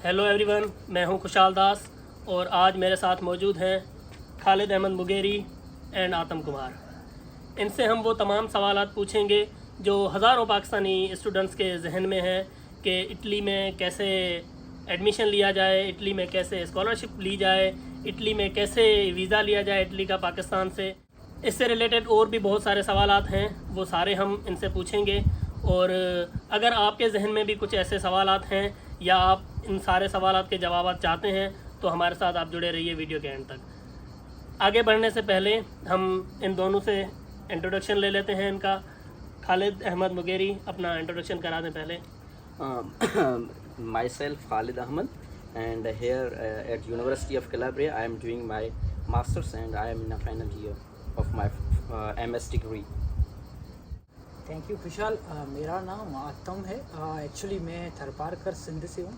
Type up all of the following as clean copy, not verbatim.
Hello everyone, मैं हूं खुशहाल दास और आज मेरे साथ मौजूद हैं खालिद अहमद मुगेरी एंड आतम कुमार। इनसे हम वो तमाम सवालात पूछेंगे जो हज़ारों पाकिस्तानी स्टूडेंट्स के जहन में है कि इटली में कैसे एडमिशन लिया जाए, इटली में कैसे स्कॉलरशिप ली जाए, इटली में कैसे वीज़ा लिया जाए इटली का पाकिस्तान से। इससे रिलेटेड और भी बहुत सारे सवालात हैं, वो सारे हम इनसे पूछेंगे। और अगर आपके जहन में भी कुछ ऐसे सवालात हैं या आप इन सारे सवालात के जवाब चाहते हैं तो हमारे साथ आप जुड़े रहिए वीडियो के एंड तक। आगे बढ़ने से पहले हम इन दोनों से इंट्रोडक्शन ले लेते हैं इनका। खालिद अहमद मुगेरी, अपना इंट्रोडक्शन करा दें पहले। Myself Khalid Ahmed, and here at University of Calabria I am doing my masters and I am in the final year of my MS degree. Thank you खुशहाल। मेरा नाम आतम है। एक्चुअली मैं थरपारकर सिंध से हूँ।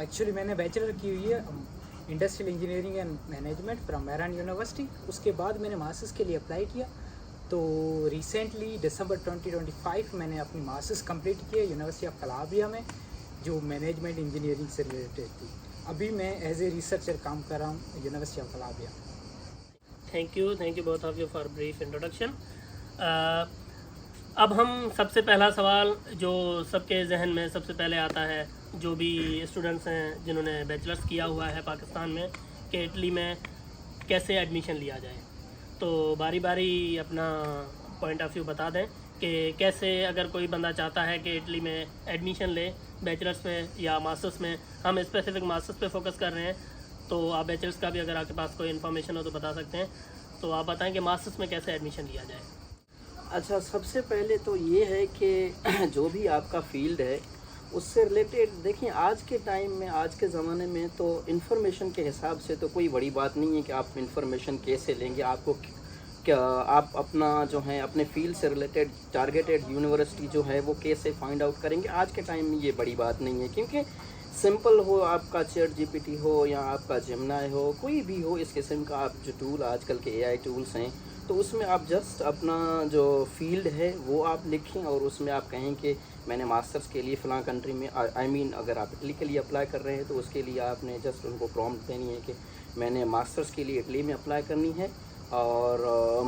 एक्चुअली मैंने बैचलर की हुई है industrial engineering and management from Mehran university. उसके बाद मैंने मास्टर्स के लिए अप्लाई किया, तो रिसेंटली दिसंबर 2025 मैंने अपनी मास्टर्स कंप्लीट किया यूनिवर्सिटी ऑफ कलाब्रिया में, जो मैनेजमेंट इंजीनियरिंग से रिलेटेड थी। अभी मैं एज ए रिसर्चर काम कर रहा हूँ university of कलाब्रिया। Thank you both of you for brief introduction. अब हम सबसे पहला सवाल जो सबके जहन में सबसे पहले आता है, जो भी स्टूडेंट्स हैं जिन्होंने बैचलर्स किया हुआ है पाकिस्तान में, कि इटली में कैसे एडमिशन लिया जाए, तो बारी बारी अपना पॉइंट ऑफ व्यू बता दें कि कैसे अगर कोई बंदा चाहता है कि इटली में एडमिशन ले बैचलर्स में या मास्टर्स में। हम स्पेसिफिक मास्टर्स पे फोकस कर रहे हैं, तो आप बैचलर्स का भी अगर आपके पास कोई इन्फॉर्मेशन हो तो बता सकते हैं। तो आप बताएं कि मास्टर्स में कैसे एडमिशन लिया जाए। अच्छा, सबसे पहले तो ये है कि जो भी आपका फील्ड है उससे रिलेटेड देखिए, आज के टाइम में, आज के ज़माने में तो इन्फॉर्मेशन के हिसाब से तो कोई बड़ी बात नहीं है कि आप इन्फॉर्मेशन कैसे लेंगे। आपको क्या, आप अपना जो है अपने फील्ड से रिलेटेड टारगेटेड यूनिवर्सिटी जो है वो कैसे फाइंड आउट करेंगे, आज के टाइम में ये बड़ी बात नहीं है। क्योंकि सिंपल हो, आपका ChatGPT हो या आपका जेमिनी हो, कोई भी हो इस किस्म का आप जो टूल आजकल के AI टूल्स हैं, तो उसमें आप जस्ट अपना जो फील्ड है वो आप लिखें और उसमें आप कहें कि मैंने मास्टर्स के लिए फ़लाँ कंट्री में अगर आप इटली के लिए अप्लाई कर रहे हैं तो उसके लिए आपने जस्ट उनको प्रॉम्प्ट देनी है कि मैंने मास्टर्स के लिए इटली में अप्लाई करनी है और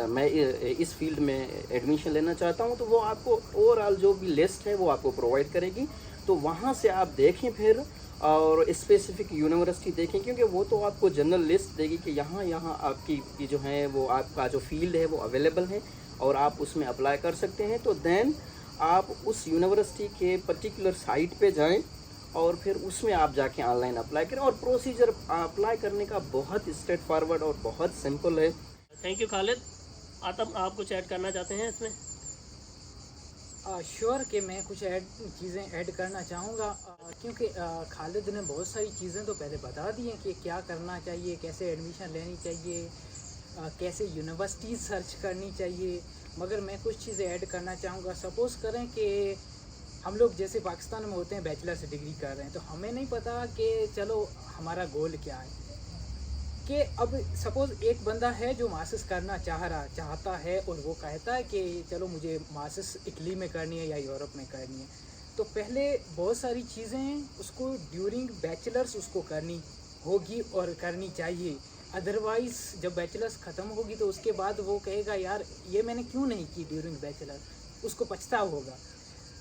मैं इस फील्ड में एडमिशन लेना चाहता हूँ। तो वो आपको ओवरऑल जो भी लिस्ट है वो आपको प्रोवाइड करेगी, तो वहाँ से आप देखें फिर और स्पेसिफिक यूनिवर्सिटी देखें, क्योंकि वो तो आपको जनरल लिस्ट देगी कि यहाँ आपकी जो है वो आपका जो फील्ड है वो अवेलेबल है और आप उसमें अप्लाई कर सकते हैं। तो देन आप उस यूनिवर्सिटी के पर्टिकुलर साइट पे जाएं और फिर उसमें आप जाके ऑनलाइन अप्लाई करें। और प्रोसीजर अप्लाई करने का बहुत स्ट्रेट फॉरवर्ड और बहुत सिंपल है। Thank you Khalid. आतम, आप कुछ ऐड करना चाहते हैं इसमें? श्योर कि मैं कुछ चीज़ें ऐड करना चाहूँगा, क्योंकि खालिद ने बहुत सारी चीज़ें तो पहले बता दी हैं कि क्या करना चाहिए, कैसे एडमिशन लेनी चाहिए, कैसे यूनिवर्सिटी सर्च करनी चाहिए। मगर मैं कुछ चीज़ें ऐड करना चाहूँगा। सपोज़ करें कि हम लोग जैसे पाकिस्तान में होते हैं, बैचलर्स डिग्री कर रहे हैं, तो हमें नहीं पता कि चलो हमारा गोल क्या है। कि अब सपोज़ एक बंदा है जो मास्टर्स करना चाहता है और वो कहता है कि चलो मुझे मास्टर्स इटली में करनी है या यूरोप में करनी है, तो पहले बहुत सारी चीज़ें उसको ड्यूरिंग बैचलर्स उसको करनी होगी और करनी चाहिए। अदरवाइज़ जब बैचलर्स ख़त्म होगी तो उसके बाद वो कहेगा यार ये मैंने क्यों नहीं की ड्यूरिंग बैचलर, उसको पछतावा होगा।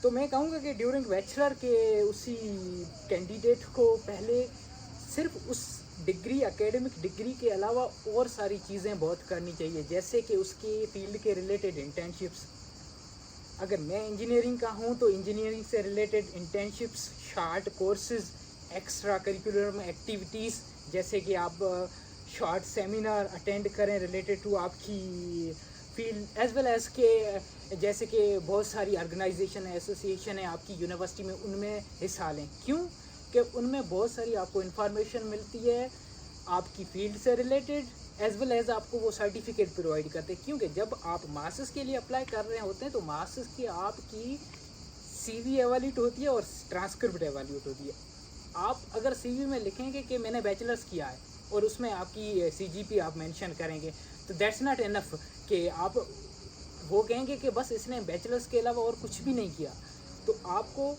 तो मैं कहूँगा कि ड्यूरिंग बैचलर के उसी कैंडिडेट को पहले सिर्फ उस डिग्री, एकेडमिक डिग्री के अलावा और सारी चीज़ें बहुत करनी चाहिए, जैसे कि उसके फील्ड के रिलेटेड इंटर्नशिप्स। अगर मैं इंजीनियरिंग का हूँ तो इंजीनियरिंग से related internships, short courses, extra curricular activities, जैसे कि आप शॉर्ट सेमिनार अटेंड करें रिलेटेड टू आपकी फील्ड, एज वेल एज़ के जैसे कि बहुत सारी ऑर्गेनाइजेशन है, एसोसिएशन है आपकी यूनिवर्सिटी में, उनमें हिस्सा लें। क्यों कि उनमें बहुत सारी आपको इन्फॉर्मेशन मिलती है आपकी फील्ड से रिलेटेड, एज वेल एज़ आपको वो सर्टिफिकेट प्रोवाइड करते हैं। क्योंकि जब आप मास्टर्स के लिए अप्लाई कर रहे होते हैं तो मास्टर्स की आपकी CV एवैल्यूट होती है और ट्रांसक्रिप्ट एवैल्यूट होती है। आप अगर CV में लिखेंगे कि मैंने बैचलर्स किया है और उसमें आपकी CGP आप मेंशन करेंगे, तो दैट्स नॉट इनफ कि आप वो कहेंगे कि बस इसने बैचलर्स के अलावा और कुछ भी नहीं किया। तो आपको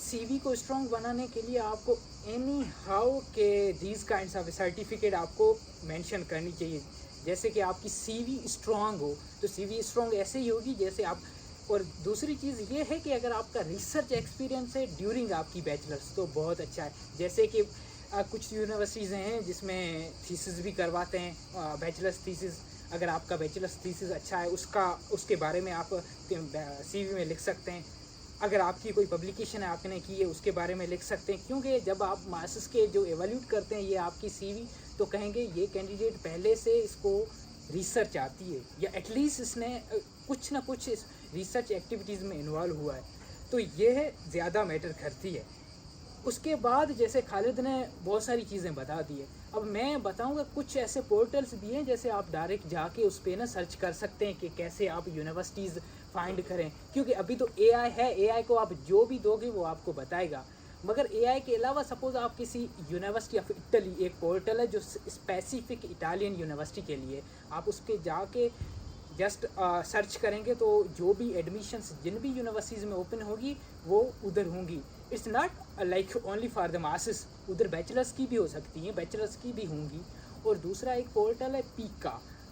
सीवी को स्ट्रॉन्ग बनाने के लिए आपको एनी हाउ के दीज काइंड्स ऑफ सर्टिफिकेट आपको मेंशन करनी चाहिए। जैसे कि आपकी सीवी स्ट्रॉन्ग हो तो सीवी स्ट्रॉन्ग ऐसे ही होगी जैसे आप। और दूसरी चीज़ ये है कि अगर आपका रिसर्च एक्सपीरियंस है ड्यूरिंग आपकी बैचलर्स तो बहुत अच्छा है। जैसे कि कुछ यूनिवर्सिटीज़ हैं जिसमें थीसिस भी करवाते हैं, बैचलर्स थीसिस। अगर आपका बैचलर्स थीसिस अच्छा है उसके बारे में आप सीवी में लिख सकते हैं। अगर आपकी कोई पब्लिकेशन है आपने की है उसके बारे में लिख सकते हैं, क्योंकि जब आप मास्टर्स के जो एवेल्यूट करते हैं ये आपकी सीवी तो कहेंगे ये कैंडिडेट पहले से इसको रिसर्च आती है या एटलीस्ट इसने कुछ ना कुछ इस रिसर्च एक्टिविटीज़ में इन्वॉल्व हुआ है, तो ये ज़्यादा मैटर करती है। उसके बाद जैसे खालिद ने बहुत सारी चीज़ें बता दी है, अब मैं बताऊंगा कुछ ऐसे पोर्टल्स भी हैं जैसे आप डायरेक्ट जाके उस पर ना सर्च कर सकते हैं कि कैसे आप यूनिवर्सिटीज़ फाइंड करें, क्योंकि अभी तो एआई है, एआई को आप जो भी दोगे वो आपको बताएगा। मगर एआई के अलावा सपोज आप किसी यूनिवर्सिटी ऑफ इटली, एक पोर्टल है जो स्पेसिफिक इटालियन यूनिवर्सिटी के लिए, आप उसके जाके जस्ट सर्च करेंगे तो जो भी एडमिशन्स जिन भी यूनिवर्सिटीज़ में ओपन होगी वो उधर होंगी। It's not like only for the masses, उधर बैचलर्स की भी हो सकती हैं, बैचलर्स की भी होंगी। और दूसरा एक पोर्टल है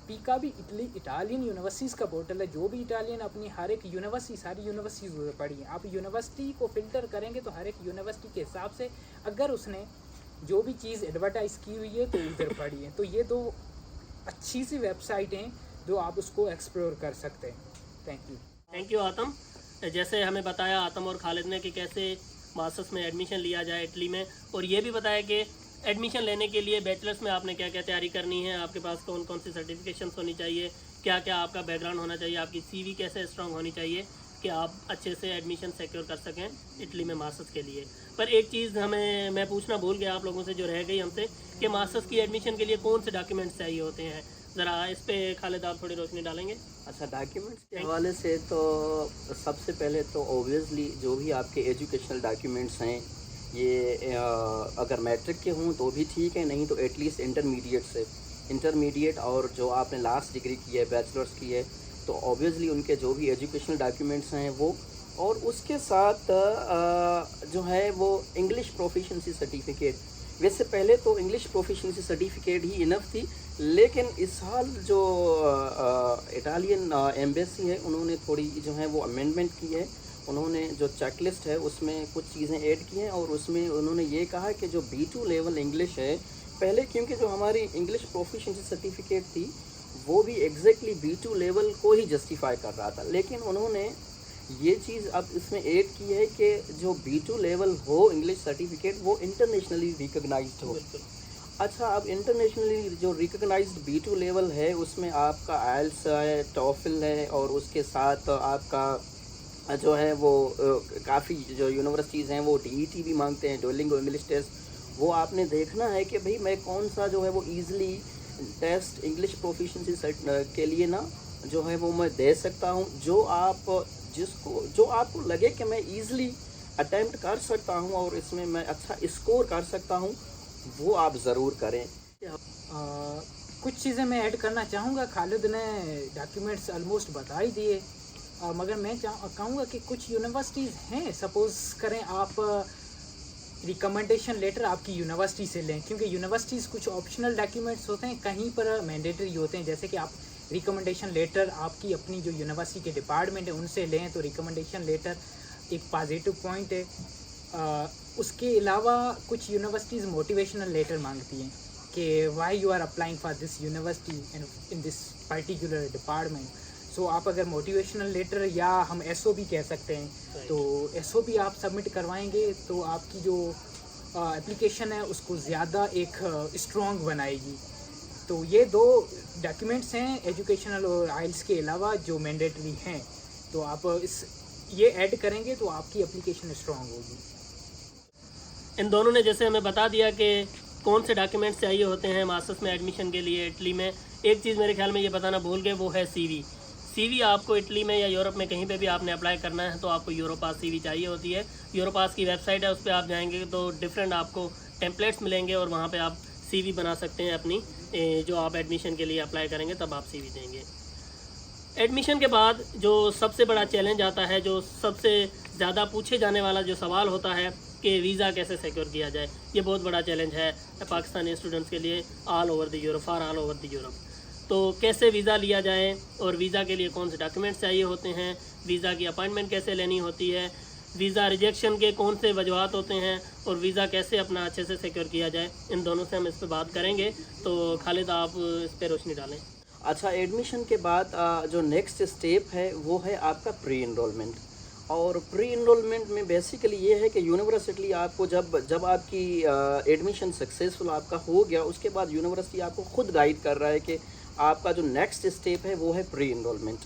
पीका भी इटालियन यूनिवर्सिटीज़ का पोर्टल है। जो भी इटालियन अपनी हर एक यूनिवर्सिटी, सारी यूनिवर्सिटीज़ उधर पढ़ी हैं, आप यूनिवर्सिटी को फ़िल्टर करेंगे तो हर एक यूनिवर्सिटी के हिसाब से अगर उसने जो भी चीज़ एडवर्टाइज़ की हुई है तो उधर पढ़ी है। तो ये दो अच्छी सी वेबसाइट हैं जो आप उसको एक्सप्लोर कर सकते हैं। Thank you Atam. जैसे हमें बताया आतम और खालिद ने कि कैसे मास्टर्स में एडमिशन लिया जाए इटली में, और ये भी बताया कि एडमिशन लेने के लिए बैचलर्स में आपने क्या क्या तैयारी करनी है, आपके पास कौन कौन सी सर्टिफिकेशंस होनी चाहिए, क्या क्या आपका बैकग्राउंड होना चाहिए, आपकी सीवी कैसे स्ट्रांग होनी चाहिए कि आप अच्छे से एडमिशन सिक्योर कर सकें इटली में मास्टर्स के लिए। पर एक चीज़ मैं पूछना भूल गया आप लोगों से, जो रह गई हमसे, कि मास्टर्स की एडमिशन के लिए कौन से डॉक्यूमेंट्स चाहिए होते हैं। ज़रा इस पे खालिद आप थोड़ी रोशनी डालेंगे। अच्छा, डॉक्यूमेंट्स के हवाले से तो सबसे पहले तो ऑब्वियसली जो भी आपके एजुकेशनल डॉक्यूमेंट्स हैं ये अगर मैट्रिक के हों तो भी ठीक है, नहीं तो एटलीस्ट इंटरमीडिएट और जो आपने लास्ट डिग्री की है, बैचलर्स की है, तो ऑब्वियसली उनके जो भी एजुकेशनल डॉक्यूमेंट्स हैं वो, और उसके साथ जो है वो इंग्लिश प्रोफिशिएंसी सर्टिफिकेट। वैसे पहले तो इंग्लिश प्रोफिशिएंसी सर्टिफिकेट ही इनफ थी, लेकिन इस साल जो इटालियन एम्बेसी है उन्होंने थोड़ी जो है वो अमेंडमेंट की है। उन्होंने जो चेकलिस्ट है उसमें कुछ चीज़ें ऐड की हैं, और उसमें उन्होंने ये कहा कि जो B2 लेवल इंग्लिश है, पहले क्योंकि जो हमारी इंग्लिश प्रोफिशिएंसी सर्टिफिकेट थी वो भी एग्जैक्टली B2 लेवल को ही जस्टिफाई कर रहा था, लेकिन उन्होंने ये चीज़ अब इसमें ऐड की है कि जो B2 लेवल हो इंग्लिश सर्टिफिकेट वो इंटरनेशनली रिकग्नाइज्ड हो। अच्छा, अब इंटरनेशनली जो रिकग्नाइज्ड B2 लेवल है उसमें आपका आइल्स है, टॉफिल है, और उसके साथ आपका जो है वो काफ़ी जो यूनिवर्सिटीज़ हैं वो DET भी मांगते हैं, डुओलिंगो इंग्लिश टेस्ट। वो आपने देखना है कि भाई मैं कौन सा जो है वो ईज़िली टेस्ट इंग्लिश प्रोफिशिएंसी के लिए ना जो है वो मैं दे सकता हूँ, जो आपको लगे कि मैं ईज़िली अटेम्प्ट कर सकता हूँ और इसमें मैं अच्छा स्कोर कर सकता हूँ, वो आप ज़रूर करें। कुछ चीज़ें मैं ऐड करना चाहूँगा। खालिद ने डॉक्यूमेंट्स ऑलमोस्ट बता ही दिए, मगर मैं कहूँगा कि कुछ यूनिवर्सिटीज़ हैं, सपोज़ करें आप रिकमेंडेशन लेटर आपकी यूनिवर्सिटी से लें, क्योंकि यूनिवर्सिटीज़ कुछ ऑप्शनल डॉक्यूमेंट्स होते हैं, कहीं पर मैंडेटरी होते हैं। जैसे कि आप रिकमेंडेशन लेटर आपकी अपनी जो यूनिवर्सिटी के डिपार्टमेंट है उनसे लें तो रिकमेंडेशन लेटर एक पॉजिटिव पॉइंट है। उसके अलावा कुछ यूनिवर्सिटीज़ मोटिवेशनल लेटर मांगती हैं कि why you are applying for this university in this particular department. So आप अगर मोटिवेशनल लेटर या हम SOB कह सकते हैं तो SOB आप सबमिट करवाएंगे तो आपकी जो एप्लीकेशन है उसको ज़्यादा एक स्ट्रॉन्ग बनाएगी। तो ये दो डॉक्यूमेंट्स हैं एजुकेशनल और आइल्स के अलावा जो मैंडेटरी हैं, तो आप ये ऐड करेंगे तो आपकी एप्लीकेशन स्ट्रॉन्ग होगी। इन दोनों ने जैसे हमें बता दिया कि कौन से डॉक्यूमेंट्स चाहिए होते हैं मास्टर्स में एडमिशन के लिए इटली में। एक चीज़ मेरे ख्याल में ये बताना भूल गए, वो है CV आपको इटली में या यूरोप में कहीं पे भी आपने अप्लाई करना है तो आपको यूरोपास CV चाहिए होती है। यूरोपास की वेबसाइट है, उस पर आप जाएंगे तो डिफरेंट आपको टेम्पलेट्स मिलेंगे और वहाँ पे आप CV बना सकते हैं अपनी, जो आप एडमिशन के लिए अप्लाई करेंगे तब आप CV देंगे। एडमिशन के बाद जो सबसे बड़ा चैलेंज आता है, जो सबसे ज़्यादा पूछे जाने वाला जो सवाल होता है कि वीज़ा कैसे सिक्योर किया जाए, ये बहुत बड़ा चैलेंज है पाकिस्तानी स्टूडेंट्स के लिए all over the Europe, for all over the Europe. तो कैसे वीज़ा लिया जाए और वीज़ा के लिए कौन से डॉक्यूमेंट्स चाहिए होते हैं, वीज़ा की अपॉइंटमेंट कैसे लेनी होती है, वीज़ा रिजेक्शन के कौन से वजूहत होते हैं और वीज़ा कैसे अपना अच्छे से सिक्योर किया जाए, इन दोनों से हम इस पर बात करेंगे। तो खालिद आप इस पर रोशनी डालें। अच्छा, एडमिशन के बाद जो नेक्स्ट स्टेप है वो है आपका प्री इनरोलमेंट। और प्री इनरोलमेंट में बेसिकली ये है कि यूनिवर्सिटी आपको जब आपकी एडमिशन सक्सेसफुल आपका हो गया, उसके बाद यूनिवर्सिटी आपको खुद गाइड कर रहा है कि आपका जो नेक्स्ट स्टेप है वो है प्री इनरोलमेंट।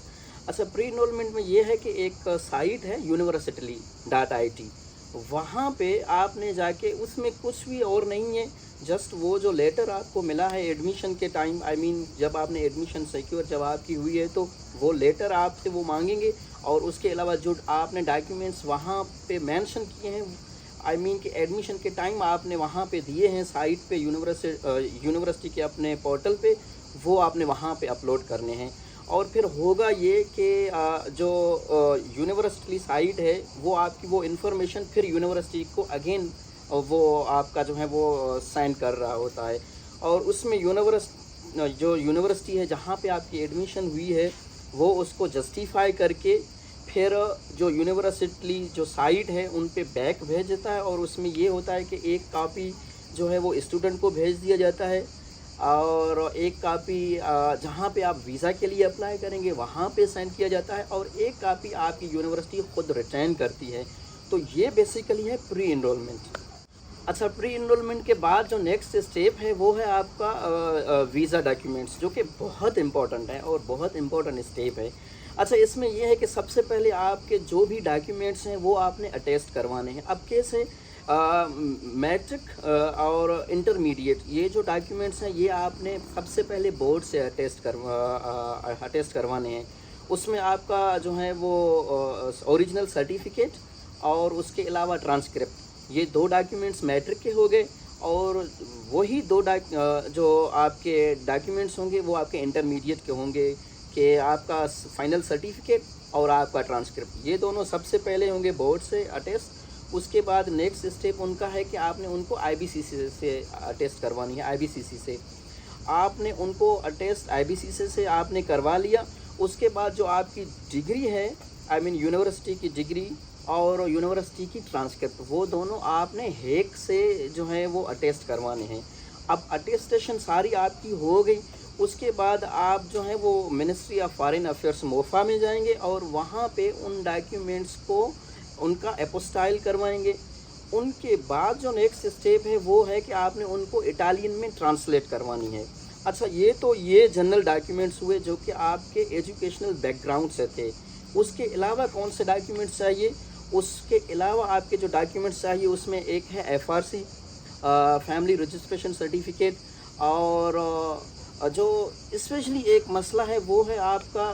अच्छा, प्री इनरोलमेंट में ये है कि एक साइट है university.it, वहाँ पे आपने जाके, उसमें कुछ भी और नहीं है, जस्ट वो जो लेटर आपको मिला है एडमिशन के टाइम, आई मीन जब आपने एडमिशन सिक्योर जब आपकी हुई है, तो वो लेटर आपसे वो मांगेंगे। और उसके अलावा जो आपने डॉक्यूमेंट्स वहाँ पे मेंशन किए हैं, आई मीन कि एडमिशन के टाइम आपने वहाँ पे दिए हैं साइट पे, यूनिवर्सिटी के अपने पोर्टल पे, वो आपने वहाँ पे अपलोड करने हैं। और फिर होगा ये कि जो यूनिवर्सिटी साइट है वो आपकी वो इन्फॉर्मेशन फिर यूनिवर्सिटी को अगेन वो आपका जो है वो साइन कर रहा होता है। और उसमें जो यूनिवर्सिटी है जहाँ पे आपकी एडमिशन हुई है वो उसको जस्टिफाई करके फिर जो यूनिवर्सिटी जो साइट है उन पे बैक भेज देता है। और उसमें ये होता है कि एक कापी जो है वो स्टूडेंट को भेज दिया जाता है, और एक कापी जहाँ पे आप वीज़ा के लिए अप्लाई करेंगे वहाँ पे सेंड किया जाता है, और एक कापी आपकी यूनिवर्सिटी खुद रिटर्न करती है। तो ये बेसिकली है प्री इनरोलमेंट। अच्छा, प्री इनरोलमेंट के बाद जो नेक्स्ट स्टेप है वो है आपका वीज़ा डॉक्यूमेंट्स, जो कि बहुत इंपॉर्टेंट है और बहुत इंपॉर्टेंट स्टेप है। अच्छा, इसमें यह है कि सबसे पहले आपके जो भी डॉक्यूमेंट्स हैं वो आपने अटेस्ट करवाने हैं। अब कैसे? मैट्रिक और इंटरमीडिएट ये जो डॉक्यूमेंट्स हैं ये आपने सबसे पहले बोर्ड से अटेस्ट करवाने हैं। उसमें आपका जो है वो ओरिजिनल सर्टिफिकेट और उसके अलावा ट्रांसक्रिप्ट, ये दो डॉक्यूमेंट्स मैट्रिक के हो गए। और वही दो जो आपके डॉक्यूमेंट्स होंगे वो आपके इंटरमीडिएट के होंगे, कि आपका फाइनल सर्टिफिकेट और आपका ट्रांसक्रिप्ट, ये दोनों सबसे पहले होंगे बोर्ड से अटेस्ट। उसके बाद नेक्स्ट स्टेप उनका है कि आपने उनको IBCC से अटेस्ट करवानी है। IBCC से आपने उनको अटेस्ट IBCC से आपने करवा लिया। उसके बाद जो आपकी डिग्री है, आई मीन यूनिवर्सिटी की डिग्री और यूनिवर्सिटी की ट्रांसक्रिप्ट, वो दोनों आपने हेक से जो है वो अटेस्ट करवाने हैं। अब अटेस्टेशन सारी आपकी हो गई, उसके बाद आप जो है वो ministry of foreign affairs MOFA में जाएंगे और वहाँ पे उन डॉक्यूमेंट्स को उनका एपोस्टाइल करवाएंगे। उनके बाद जो नेक्स्ट स्टेप है वो है कि आपने उनको इटालियन में ट्रांसलेट करवानी है। अच्छा, ये जनरल डॉक्यूमेंट्स हुए जो कि आपके एजुकेशनल बैकग्राउंड से थे। उसके अलावा कौन से डॉक्यूमेंट्स चाहिए? उसके अलावा आपके जो डॉक्यूमेंट्स चाहिए उसमें एक है FRC, फैमिली रजिस्ट्रेशन सर्टिफिकेट, और जो स्पेशली एक मसला है वो है आपका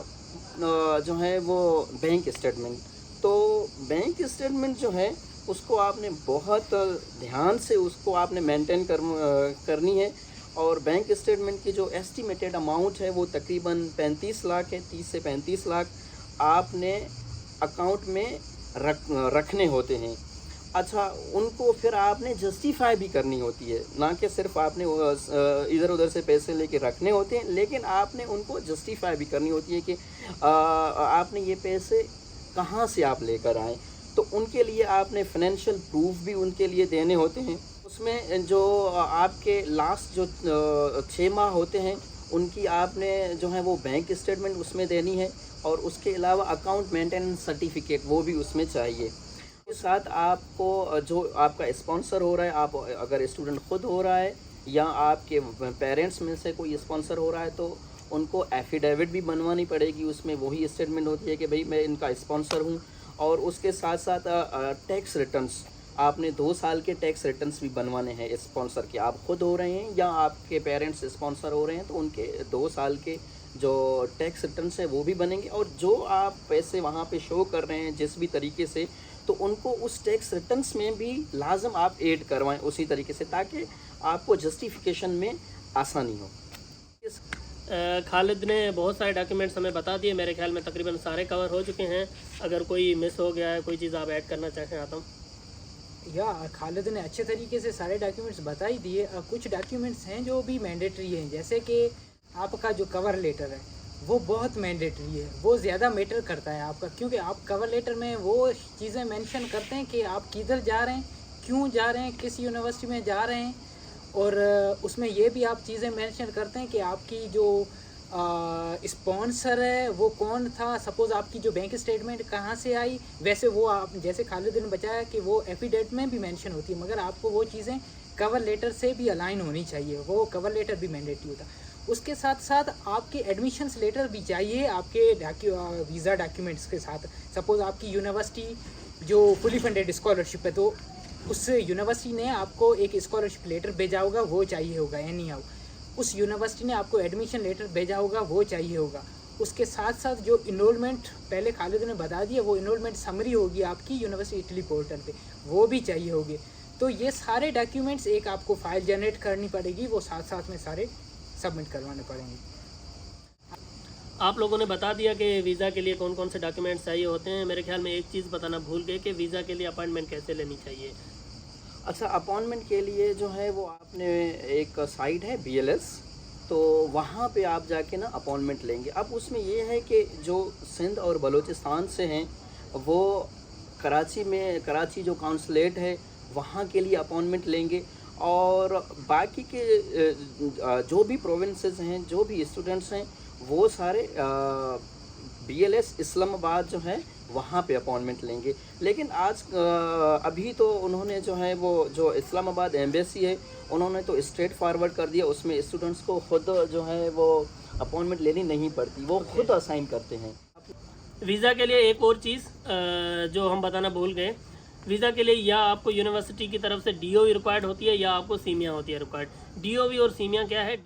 जो है वो बैंक स्टेटमेंट। तो बैंक स्टेटमेंट जो है उसको आपने बहुत ध्यान से उसको आपने मेंटेन करनी है। और बैंक स्टेटमेंट की जो एस्टिमेटेड अमाउंट है वो तकरीबन 35 लाख है, 30 से 35 लाख आपने अकाउंट में रखने होते हैं। अच्छा, उनको फिर आपने जस्टिफाई भी करनी होती है, ना कि सिर्फ आपने इधर उधर से पैसे लेके रखने होते हैं, लेकिन आपने उनको जस्टिफाई भी करनी होती है कि आपने ये पैसे कहाँ से आप लेकर आए। तो उनके लिए आपने फाइनेंशियल प्रूफ भी उनके लिए देने होते हैं। उसमें जो आपके लास्ट जो 6 माह होते हैं उनकी आपने जो है वो बैंक स्टेटमेंट उसमें देनी है, और उसके अलावा अकाउंट मेंटेनेंस सर्टिफिकेट वो भी उसमें चाहिए। के साथ आपको जो आपका स्पॉन्सर हो रहा है, आप अगर स्टूडेंट खुद हो रहा है या आपके पेरेंट्स में से कोई स्पॉन्सर हो रहा है, तो उनको एफिडेविट भी बनवानी पड़ेगी। उसमें वही स्टेटमेंट होती है कि भाई मैं इनका स्पॉन्सर हूँ। और उसके साथ साथ टैक्स रिटर्न्स, आपने 2 साल के टैक्स रिटर्न्स भी बनवाने हैं स्पॉन्सर के। आप खुद हो रहे हैं या आपके पेरेंट्स स्पॉन्सर हो रहे हैं तो उनके 2 साल के जो टैक्स रिटर्न्स हैं वो भी बनेंगे। और जो आप पैसे वहाँ पे शो कर रहे हैं जिस भी तरीके से, तो उनको उस टैक्स रिटर्न्स में भी लाजम आप ऐड करवाएं उसी तरीके से, ताकि आपको जस्टिफिकेशन में आसानी हो। खालिद ने बहुत सारे डॉक्यूमेंट्स हमें बता दिए, मेरे ख्याल में तकरीबन सारे कवर हो चुके हैं। अगर कोई मिस हो गया है, कोई चीज़ आप ऐड करना चाहें आतम? या खालिद ने अच्छे तरीके से सारे डॉक्यूमेंट्स बता ही दिए। कुछ डॉक्यूमेंट्स हैं जो भी मैंडेटरी हैं, जैसे कि आपका जो कवर लेटर है वो बहुत मैंडेटरी है, वो ज़्यादा मैटर करता है आपका, क्योंकि आप कवर लेटर में वो चीज़ें मेंशन करते हैं कि आप किधर जा रहे हैं, क्यों जा रहे हैं, किस यूनिवर्सिटी में जा रहे हैं, और उसमें ये भी आप चीज़ें मेंशन करते हैं कि आपकी जो स्पॉन्सर है वो कौन था। सपोज़ आपकी जो बैंक स्टेटमेंट कहाँ से आई, वैसे वो आप जैसे खालिद ने बताया कि वो एफिडेविट में भी मेंशन होती है, मगर आपको वो चीज़ें कवर लेटर से भी अलाइन होनी चाहिए, वो कवर लेटर भी मैंडेटरी होता है। उसके साथ साथ आपके एडमिशन्स लेटर भी चाहिए आपके वीज़ा डॉक्यूमेंट्स के साथ। सपोज़ आपकी यूनिवर्सिटी जो फुली फंडेड स्कॉलरशिप है, तो उस यूनिवर्सिटी ने आपको एक स्कॉलरशिप लेटर भेजा होगा, वो चाहिए होगा। एनी हाउ उस यूनिवर्सिटी ने आपको एडमिशन लेटर भेजा होगा, वो चाहिए होगा। उसके साथ साथ जो इनरोलमेंट पहले खालिद ने बता दिया, वो इनरोलमेंट समरी होगी आपकी यूनिवर्सिटी इटली पोर्टल पे, वो भी चाहिए होगी। तो ये सारे डॉक्यूमेंट्स एक आपको फाइल जनरेट करनी पड़ेगी, वो साथ साथ में सारे सबमिट करवाने पड़ेंगे। आप लोगों ने बता दिया कि वीज़ा के लिए कौन कौन से डॉक्यूमेंट्स चाहिए होते हैं। मेरे ख्याल में एक चीज़ बताना भूल गए कि वीज़ा के लिए अपॉइंटमेंट कैसे लेनी चाहिए। अच्छा, अपॉइंटमेंट के लिए जो है वो आपने एक साइट है BLS, तो वहाँ पे आप जाके ना अपॉइंटमेंट लेंगे। अब उसमें ये है कि जो सिंध और बलूचिस्तान से हैं वो कराची जो काउंसलेट है वहाँ के लिए अपॉइंटमेंट लेंगे, और बाकी के जो भी प्रोविंसेस हैं, जो भी स्टूडेंट्स हैं, वो सारे BLS इस्लामाबाद जो है वहाँ पे अपॉइंटमेंट लेंगे। लेकिन आज अभी तो उन्होंने जो है वो जो इस्लामाबाद एम्बेसी है उन्होंने तो स्ट्रेट फॉरवर्ड कर दिया, उसमें स्टूडेंट्स को खुद जो है वो अपॉइंटमेंट लेनी नहीं पड़ती, वो खुद असाइन करते हैं। वीज़ा के लिए एक और चीज़ जो हम बताना भूल गए, वीज़ा के लिए या आपको यूनिवर्सिटी की तरफ से DOV रिक्वायर्ड होती है या आपको सीमिया होती है रिक्वायर्ड। DOV और सीमिया क्या है?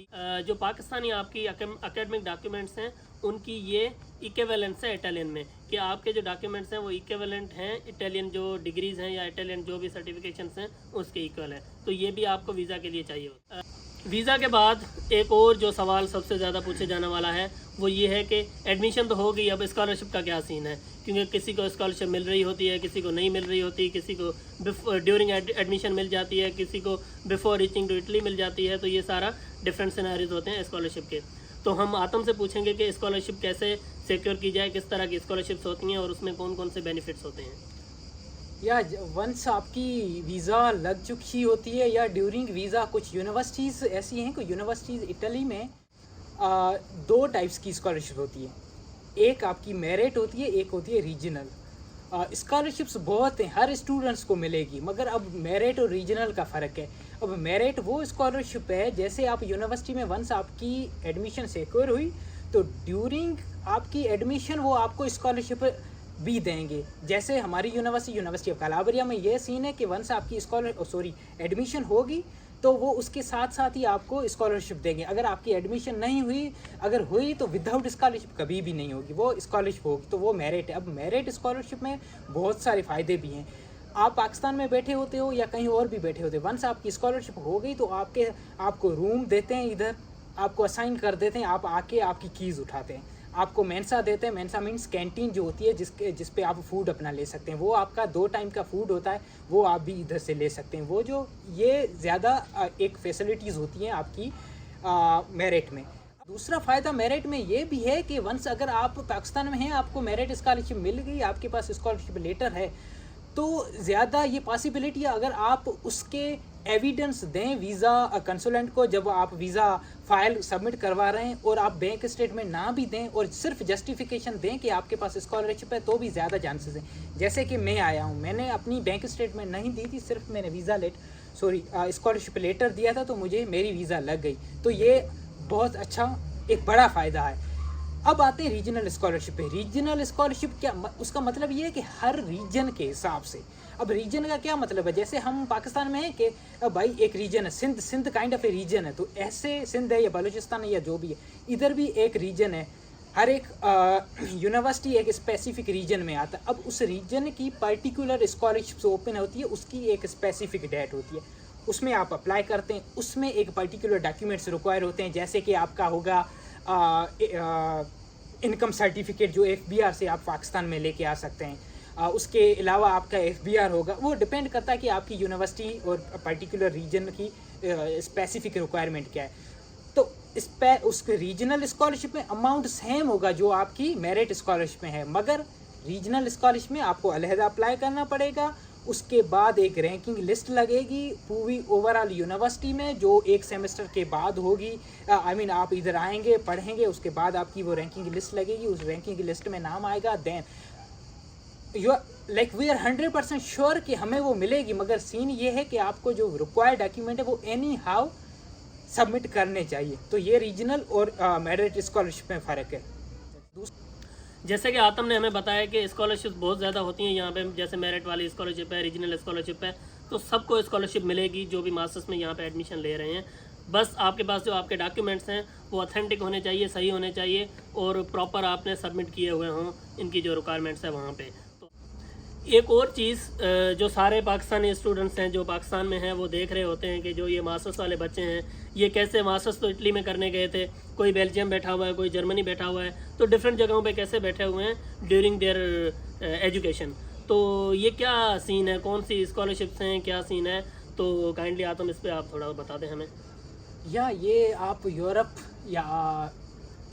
जो पाकिस्तानी आपकी एकेडमिक डॉक्यूमेंट्स हैं उनकी ये इक्विवेलेंस है इटालियन में, कि आपके जो डॉक्यूमेंट्स हैं वो इक्विवेलेंट हैं इटालियन जो डिग्रीज़ हैं या इटालियन जो भी सर्टिफिकेशंस हैं उसके इक्वल है। तो ये भी आपको वीज़ा के लिए चाहिए होता है। वीज़ा के बाद एक और जो सवाल सबसे ज़्यादा पूछे जाने वाला है वो ये है कि एडमिशन तो हो गई, अब स्कॉलरशिप का क्या सीन है? क्योंकि किसी को स्कॉलरशिप मिल रही होती है, किसी को नहीं मिल रही होती, किसी को ड्यूरिंग एडमिशन मिल जाती है, किसी को बिफोर रीचिंग टू इटली मिल जाती है। तो ये सारा डिफरेंट सिनेरियोज होते हैं स्कॉलरशिप के। तो हम आतम से पूछेंगे कि स्कॉलरशिप कैसे सिक्योर की जाए, किस तरह की स्कॉलरशिप्स होती हैं और उसमें कौन कौन से बेनिफिट्स होते हैं। या वंस आपकी वीज़ा लग चुकी होती है या ड्यूरिंग वीज़ा, कुछ यूनिवर्सिटीज़ ऐसी हैं, कुछ यूनिवर्सिटीज़ इटली में दो टाइप्स की स्कॉलरशिप होती है। एक आपकी मेरिट होती है, एक होती है रीजनल। स्कॉलरशिप्स बहुत हैं, हर स्टूडेंट्स को मिलेगी, मगर अब मेरिट और रीजनल का फ़र्क है। अब मेरिट वो स्कॉलरशिप है, जैसे आप यूनिवर्सिटी में वंस आपकी एडमिशन सिक्योर हुई तो ड्यूरिंग आपकी एडमिशन वो आपको स्कॉलरशिप भी देंगे। जैसे हमारी यूनिवर्सिटी ऑफ कलाबरिया में ये सीन है कि वंस आपकी एडमिशन होगी तो वो उसके साथ साथ ही आपको स्कॉलरशिप देंगे। अगर आपकी एडमिशन नहीं हुई, अगर हुई तो विदाउट स्कॉलरशिप कभी भी नहीं होगी, वो स्कॉलरशिप होगी। तो वो मेरिट है। अब मेरिट स्कॉलरशिप में बहुत सारे फ़ायदे भी हैं। आप पाकिस्तान में बैठे होते हो या कहीं और भी बैठे होते हो, वंस आपकी स्कॉलरशिप हो गई तो आपको रूम देते हैं, इधर आपको असाइन कर देते हैं, आप आके आपकी कीज़ उठाते हैं, आपको मेंसा देते हैं। मेंसा मीन्स कैंटीन जो होती है जिस पे आप फूड अपना ले सकते हैं, वो आपका 2 टाइम का फूड होता है, वो आप भी इधर से ले सकते हैं। वो जो ये ज़्यादा एक फैसिलिटीज़ होती हैं आपकी मेरिट में। दूसरा फ़ायदा मेरिट में ये भी है कि वंस अगर आप पाकिस्तान में हैं, आपको मेरिट स्कॉलरशिप मिल गई, आपके पास स्कॉलरशिप लेटर है, तो ज़्यादा ये पॉसिबिलिटी है अगर आप उसके एविडेंस दें वीज़ा कंसुलेंट को, जब आप वीज़ा फ़ाइल सबमिट करवा रहे हैं, और आप बैंक स्टेटमेंट ना भी दें और सिर्फ जस्टिफिकेशन दें कि आपके पास स्कॉलरशिप है, तो भी ज़्यादा चांसेस हैं। जैसे कि मैं आया हूँ, मैंने अपनी बैंक स्टेटमेंट नहीं दी थी, सिर्फ मैंने स्कॉलरशिप लेटर दिया था, तो मुझे मेरी वीज़ा लग गई। तो ये बहुत अच्छा एक बड़ा फ़ायदा है। अब आते हैं रीजनल स्कॉलरशिप पे। रीजनल स्कॉलरशिप क्या, उसका मतलब ये है कि हर रीजन के हिसाब से। अब रीजन का क्या मतलब है, जैसे हम पाकिस्तान में है कि भाई एक रीजन है, Sindh kind of a region है, तो ऐसे सिंध है या बलूचिस्तान है या जो भी है, इधर भी एक रीजन है। हर एक यूनिवर्सिटी एक स्पेसिफिक रीजन में आता है। अब उस रीजन की पर्टिकुलर स्कॉलरशिप ओपन होती है, उसकी एक स्पेसिफिक डेट होती है, उसमें आप अप्लाई करते हैं। उसमें एक पर्टिकुलर डॉक्यूमेंट्स रिक्वायर होते हैं, जैसे कि आपका होगा इनकम सर्टिफिकेट जो FBR से आप पाकिस्तान में लेके आ सकते हैं। उसके अलावा आपका FBR होगा, वो डिपेंड करता है कि आपकी यूनिवर्सिटी और पर्टिकुलर रीजन की स्पेसिफिक रिक्वायरमेंट क्या है। तो उसके रीजनल स्कॉलरशिप में अमाउंट सेम होगा जो आपकी मेरिट स्कॉलरशिप में है, मगर रीजनल स्कॉलरशिप में आपको अलहदा अप्लाई करना पड़ेगा। उसके बाद एक रैंकिंग लिस्ट लगेगी पूरी ओवरऑल यूनिवर्सिटी में, जो एक सेमेस्टर के बाद होगी। आप इधर आएंगे, पढ़ेंगे, उसके बाद आपकी वो रैंकिंग लिस्ट लगेगी, उस रैंकिंग लिस्ट में नाम आएगा। Then you like we are 100% sure कि हमें वो मिलेगी, मगर सीन ये है कि आपको जो रिक्वायर्ड डॉक्यूमेंट है वो एनी हाउ सबमिट करने चाहिए। तो ये रीजनल और मेरिट स्कॉलरशिप में फ़र्क है। जैसे कि आतम ने हमें बताया कि स्कॉलरशिप बहुत ज़्यादा होती हैं यहाँ पे, जैसे मेरिट वाली स्कॉलरशिप है, रीजनल स्कॉलरशिप है, तो सबको स्कॉलरशिप मिलेगी जो भी मास्टर्स में यहाँ पे एडमिशन ले रहे हैं। बस आपके पास जो आपके डॉक्यूमेंट्स हैं वो ऑथेंटिक होने चाहिए, सही होने चाहिए और प्रॉपर आपने सबमिट किए हुए हों इनकी जो रिक्वायरमेंट्स है वहाँ पे। तो एक और चीज़ जो सारे पाकिस्तानी स्टूडेंट्स हैं जो पाकिस्तान में हैं वो देख रहे होते हैं कि जो ये मास्टर्स वाले बच्चे हैं ये कैसे, मास्टर्स तो इटली में करने गए थे, कोई बेल्जियम बैठा हुआ है, कोई जर्मनी बैठा हुआ है, तो डिफरेंट जगहों पे कैसे बैठे हुए हैं ड्यूरिंग देयर एजुकेशन। तो ये क्या सीन है, कौन सी स्कॉलरशिप्स हैं, क्या सीन है, तो काइंडली आतम इस पर आप थोड़ा बता दें हमें। या ये आप यूरोप या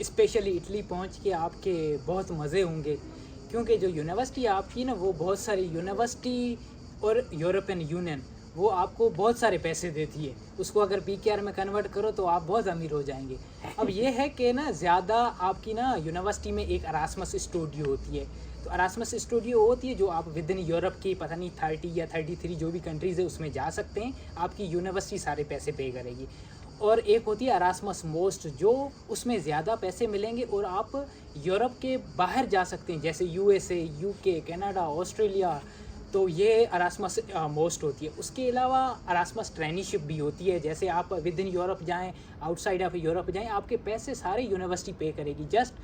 स्पेशली इटली पहुंच के आपके बहुत मज़े होंगे, क्योंकि जो यूनिवर्सिटी आपकी ना वो बहुत सारी यूनिवर्सिटी और यूरोपियन यूनियन वो आपको बहुत सारे पैसे देती है। उसको अगर PKR में कन्वर्ट करो तो आप बहुत अमीर हो जाएंगे। अब ये है कि ना ज़्यादा आपकी ना यूनिवर्सिटी में एक अरास्मस स्टूडियो होती है, तो अरास्मस स्टूडियो होती है जो आप विद इन यूरोप की पता नहीं 30 या 33 जो भी कंट्रीज़ है उसमें जा सकते हैं, आपकी यूनिवर्सिटी सारे पैसे पे करेगी। और एक होती है अरास्मस मोस्ट जो उसमें ज़्यादा पैसे मिलेंगे और आप यूरोप के बाहर जा सकते हैं, जैसे USA, UK, कनाडा, ऑस्ट्रेलिया। तो ये अरास्मस मोस्ट होती है। उसके अलावा अरास्मस ट्रेनिशिप भी होती है, जैसे आप विद इन यूरोप जाएँ, आउटसाइड ऑफ यूरोप जाएँ, आपके पैसे सारे यूनिवर्सिटी पे करेगी। जस्ट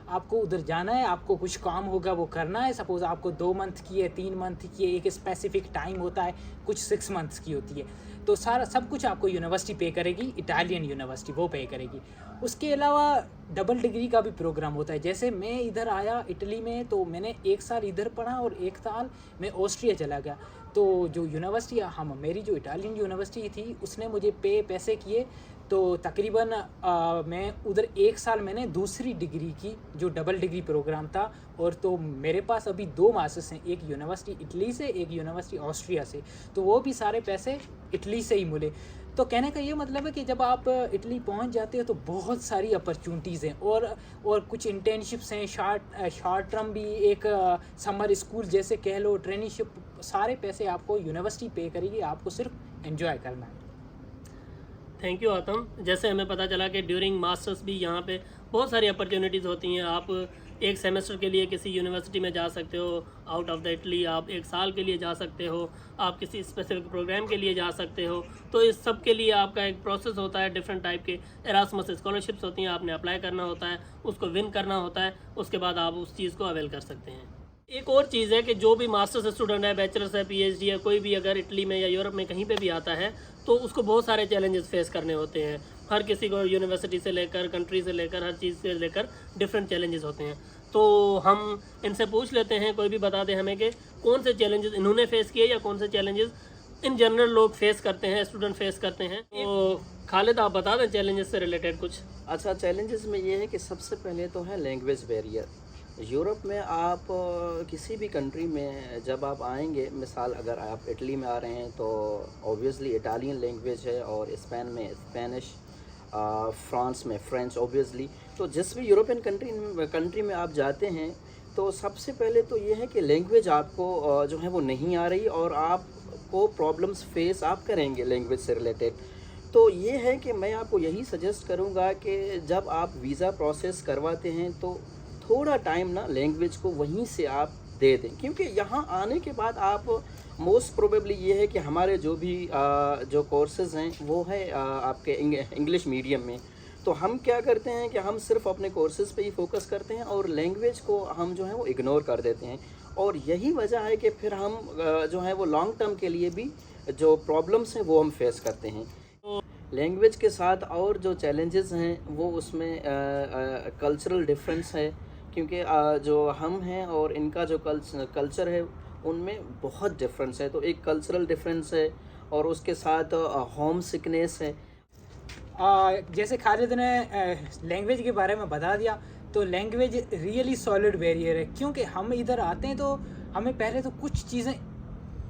आपको उधर जाना है, आपको कुछ काम होगा वो करना है। सपोज़ आपको 2 मंथ की है, 3 मंथ की है, एक स्पेसिफिक टाइम होता है, कुछ 6 मंथ्स की होती है, तो सारा सब कुछ आपको यूनिवर्सिटी पे करेगी, इटालियन यूनिवर्सिटी वो पे करेगी। उसके अलावा डबल डिग्री का भी प्रोग्राम होता है। जैसे मैं इधर आया इटली में तो मैंने 1 साल इधर पढ़ा और 1 साल मैं ऑस्ट्रिया चला गया। तो जो यूनिवर्सिटी मेरी जो इटालियन यूनिवर्सिटी थी उसने मुझे पैसे किए, तो तकरीबन मैं उधर 1 साल मैंने दूसरी डिग्री की जो डबल डिग्री प्रोग्राम था। और तो मेरे पास अभी 2 मास्टर्स हैं, एक यूनिवर्सिटी इटली से, एक यूनिवर्सिटी ऑस्ट्रिया से, तो वो भी सारे पैसे इटली से ही मिले। तो कहने का ये मतलब है कि जब आप इटली पहुंच जाते हो तो बहुत सारी अपॉर्चुनिटीज़ हैं और कुछ इंटर्नशिप्स हैं, शॉर्ट टर्म भी, एक समर स्कूल जैसे कह लो, ट्रेनिशिप, सारे पैसे आपको यूनिवर्सिटी पे करेगी, आपको सिर्फ एंजॉय करना है। Thank you Atam. जैसे हमें पता चला कि ड्यूरिंग मास्टर्स भी यहाँ पे बहुत सारी अपॉर्चुनिटीज़ होती हैं। आप एक सेमेस्टर के लिए किसी यूनिवर्सिटी में जा सकते हो आउट ऑफ द इटली, आप 1 साल के लिए जा सकते हो, आप किसी स्पेसिफिक प्रोग्राम के लिए जा सकते हो। तो इस सब के लिए आपका एक प्रोसेस होता है, डिफरेंट टाइप के एरास्मस स्कॉलरशिप्स होती हैं, आपने अप्लाई करना होता है, उसको विन करना होता है, उसके बाद आप उस चीज़ को अवेल कर सकते हैं। एक और चीज़ है कि जो भी मास्टर्स स्टूडेंट है, बैचलर्स है, PhD है, कोई भी अगर इटली में या यूरोप में कहीं पे भी आता है तो उसको बहुत सारे चैलेंजेस फेस करने होते हैं। हर किसी को यूनिवर्सिटी से लेकर, कंट्री से लेकर, हर चीज़ से लेकर डिफरेंट चैलेंजेस होते हैं। तो हम इनसे पूछ लेते हैं, कोई भी बता दें हमें कि कौन से चैलेंजेस इन्होंने फेस किए या कौन से चैलेंजेस इन जनरल लोग फेस करते हैं, स्टूडेंट फेस करते हैं। तो खालिद आप बता दें चैलेंजेस से रिलेटेड कुछ। अच्छा, चैलेंजेस में ये है कि सबसे पहले तो है लैंग्वेज बैरियर। यूरोप में आप किसी भी कंट्री में जब आप आएंगे, मिसाल अगर आप इटली में आ रहे हैं तो ऑब्वियसली इटालियन लैंग्वेज है, और स्पेन में स्पेनिश, फ्रांस में फ्रेंच ऑब्वियसली। तो जिस भी यूरोपियन कंट्री में आप जाते हैं तो सबसे पहले तो ये है कि लैंग्वेज आपको जो है वो नहीं आ रही, और आपको प्रॉब्लम्स फेस आप करेंगे लैंग्वेज से रिलेटेड। तो ये है कि मैं आपको यही सजेस्ट करूँगा कि जब आप वीज़ा प्रोसेस करवाते हैं तो थोड़ा टाइम ना लैंग्वेज को वहीं से आप दे दें, क्योंकि यहाँ आने के बाद आप मोस्ट प्रोबेबली ये है कि हमारे जो भी जो कोर्सेज़ हैं वो है आपके इंग्लिश मीडियम में। तो हम क्या करते हैं कि हम सिर्फ अपने कोर्सेज़ पे ही फोकस करते हैं और लैंग्वेज को हम जो है वो इग्नोर कर देते हैं, और यही वजह है कि फिर हम जो है वो लॉन्ग टर्म के लिए भी जो प्रॉब्लम्स हैं वो हम फेस करते हैं। तो लैंग्वेज के साथ और जो चैलेंजेस हैं वो उसमें कल्चरल डिफरेंस है, क्योंकि जो हम हैं और इनका जो कल्चर है उनमें बहुत डिफरेंस है। तो एक कल्चरल डिफरेंस है और उसके साथ होम सिकनेस है। जैसे खालिद ने लैंग्वेज के बारे में बता दिया, तो लैंग्वेज रियली सॉलिड बैरियर है, क्योंकि हम इधर आते हैं तो हमें पहले तो कुछ चीज़ें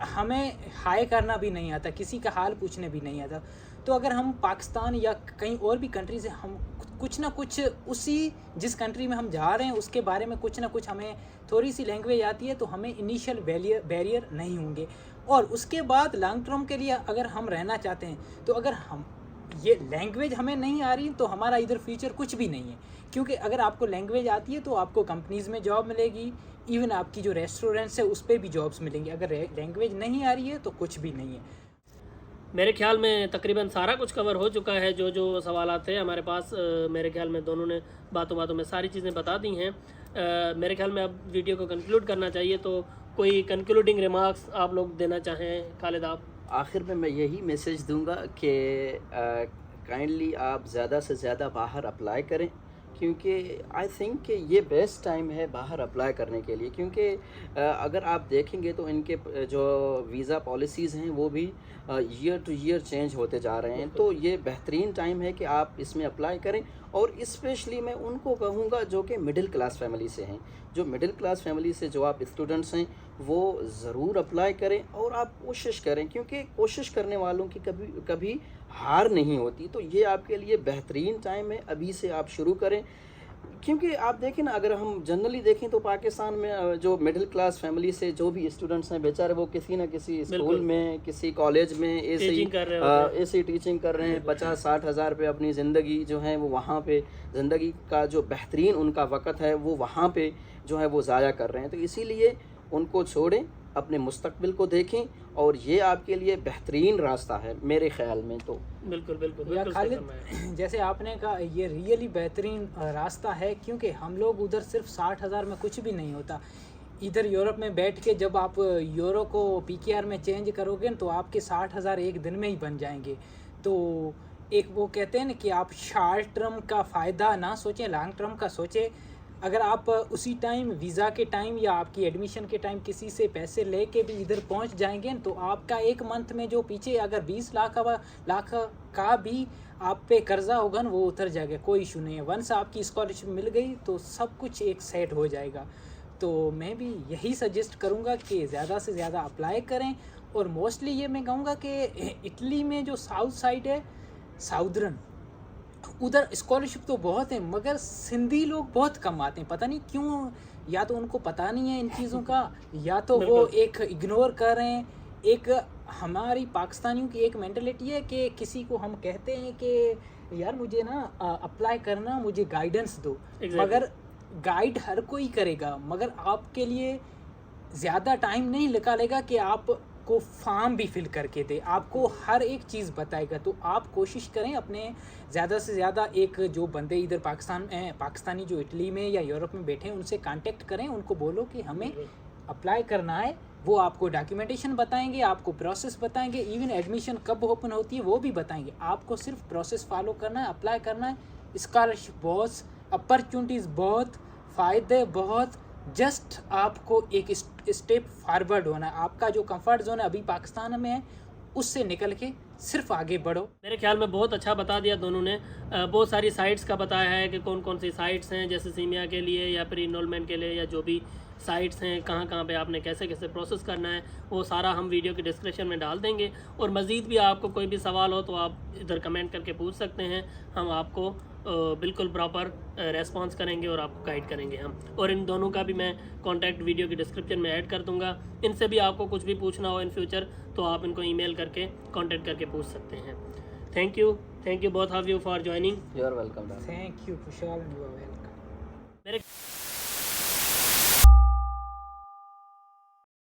हमें हाय करना भी नहीं आता, किसी का हाल पूछने भी नहीं आता। तो अगर हम पाकिस्तान या कहीं और भी कंट्री से हम कुछ ना कुछ उसी जिस कंट्री में हम जा रहे हैं उसके बारे में कुछ ना कुछ हमें थोड़ी सी लैंग्वेज आती है, तो हमें इनिशियल बैरियर नहीं होंगे। और उसके बाद लॉन्ग टर्म के लिए अगर हम रहना चाहते हैं, तो अगर हम ये लैंग्वेज हमें नहीं आ रही तो हमारा इधर फ्यूचर कुछ भी नहीं है। क्योंकि अगर आपको लैंग्वेज आती है तो आपको कंपनीज़ में जॉब मिलेगी, इवन आपकी जो रेस्टोरेंट्स है उस पर भी जॉब्स मिलेंगी। अगर लैंग्वेज नहीं आ रही है तो कुछ भी नहीं है। मेरे ख्याल में तकरीबन सारा कुछ कवर हो चुका है। जो जो सवाल थे हमारे पास, मेरे ख्याल में दोनों ने बातों में सारी चीज़ें बता दी हैं। मेरे ख्याल में अब वीडियो को कंक्लूड करना चाहिए, तो कोई कंक्लूडिंग रिमार्क्स आप लोग देना चाहें खालिद आप? आखिर में मैं यही मैसेज दूंगा कि काइंडली आप ज़्यादा से ज़्यादा बाहर अप्लाई करें, क्योंकि आई थिंक कि ये बेस्ट टाइम है बाहर अप्लाई करने के लिए। क्योंकि अगर आप देखेंगे तो इनके जो वीज़ा पॉलिसीज़ हैं वो भी ईयर टू ईयर चेंज होते जा रहे हैं। तो ये बेहतरीन टाइम है कि आप इसमें अप्लाई करें। और स्पेशली मैं उनको कहूँगा जो कि मिडिल क्लास फैमिली से हैं, जो मिडिल क्लास फैमिली से जो आप स्टूडेंट्स हैं वो ज़रूर अप्लाई करें और आप कोशिश करें, क्योंकि कोशिश करने वालों की कभी हार नहीं होती। तो ये आपके लिए बेहतरीन टाइम है, अभी से आप शुरू करें। क्योंकि आप देखें ना, अगर हम जनरली देखें तो पाकिस्तान में जो मिडिल क्लास फैमिली से जो भी स्टूडेंट्स हैं बेचारे, वो किसी न किसी स्कूल में, किसी कॉलेज में ऐसे टीचिंग कर रहे हैं। 50-60 हज़ार पे अपनी ज़िंदगी जो है वो वहाँ पे ज़िंदगी का जो बेहतरीन उनका वक़्त है वो वहाँ पे जो है वो ज़ाया कर रहे हैं। तो इसीलिए उनको छोड़ें, अपने मुस्तकबिल को देखें, और ये आपके लिए बेहतरीन रास्ता है मेरे ख्याल में। तो बिल्कुल खालिद, जैसे आपने कहा, ये रियली बेहतरीन रास्ता है, क्योंकि हम लोग उधर सिर्फ 60 हज़ार में कुछ भी नहीं होता। इधर यूरोप में बैठ के जब आप यूरो को PKR में चेंज करोगे तो आपके 60 हज़ार एक दिन में ही बन जाएंगे। तो एक वो कहते हैं ना कि आप शॉर्ट टर्म का फ़ायदा ना सोचें, लॉन्ग टर्म का सोचें। अगर आप उसी टाइम वीज़ा के टाइम या आपकी एडमिशन के टाइम किसी से पैसे लेके भी इधर पहुंच जाएंगे तो आपका एक मंथ में जो पीछे अगर 20 लाख का भी आप पे कर्जा होगा ना वो उतर जाएगा, कोई इशू नहीं है। वंस आपकी स्कॉलरशिप मिल गई तो सब कुछ एक सेट हो जाएगा। तो मैं भी यही सजेस्ट करूँगा कि ज़्यादा से ज़्यादा अप्लाई करें। और मोस्टली ये मैं कहूँगा कि इटली में जो साउथ साइड है, साउदर्न, उधर स्कॉलरशिप तो बहुत है मगर सिंधी लोग बहुत कम आते हैं। पता नहीं क्यों, या तो उनको पता नहीं है इन चीज़ों का, या तो वो एक इग्नोर कर रहे हैं। एक हमारी पाकिस्तानियों की एक मेंटलिटी है कि किसी को हम कहते हैं कि यार मुझे ना अप्लाई करना, मुझे गाइडेंस दो। मगर गाइड हर कोई करेगा, मगर आपके लिए ज़्यादा टाइम नहीं निकालेगा कि आप को फॉर्म भी फिल करके दे, आपको हर एक चीज़ बताएगा। तो आप कोशिश करें अपने ज़्यादा से ज़्यादा एक जो बंदे इधर पाकिस्तानी जो इटली में या यूरोप में बैठे हैं उनसे कांटेक्ट करें, उनको बोलो कि हमें अप्लाई करना है। वो आपको डॉक्यूमेंटेशन बताएंगे, आपको प्रोसेस बताएंगे, इवन एडमिशन कब ओपन होती है वो भी बताएंगे। आपको सिर्फ प्रोसेस फॉलो करना है, अप्लाई करना है। स्कॉलरशिप बहुत, अपॉर्चुनिटीज़ बहुत, फ़ायदे बहुत, जस्ट आपको एक स्टेप फॉरवर्ड होना है। आपका जो कंफर्ट जोन है अभी पाकिस्तान में है उससे निकल के सिर्फ आगे बढ़ो। मेरे ख्याल में बहुत अच्छा बता दिया दोनों ने। बहुत सारी साइट्स का बताया है कि कौन कौन सी साइट्स हैं, जैसे सीमिया के लिए या प्री इनरोलमेंट के लिए, या जो भी साइट्स हैं, कहाँ पे आपने कैसे कैसे प्रोसेस करना है, वो सारा हम वीडियो के डिस्क्रिप्शन में डाल देंगे। और मज़ीद भी आपको कोई भी सवाल हो तो आप इधर कमेंट करके पूछ सकते हैं, हम आपको बिल्कुल प्रॉपर रेस्पॉन्स करेंगे और आपको गाइड करेंगे हम। और इन दोनों का भी मैं कॉन्टैक्ट वीडियो के डिस्क्रिप्शन में ऐड कर दूंगा। इनसे भी आपको कुछ भी पूछना हो इन फ्यूचर तो आप इनको ईमेल करके कॉन्टैक्ट करके पूछ सकते हैं। Thank you both of you for joining. You are welcome. Thank you Kushal, you are welcome. मेरे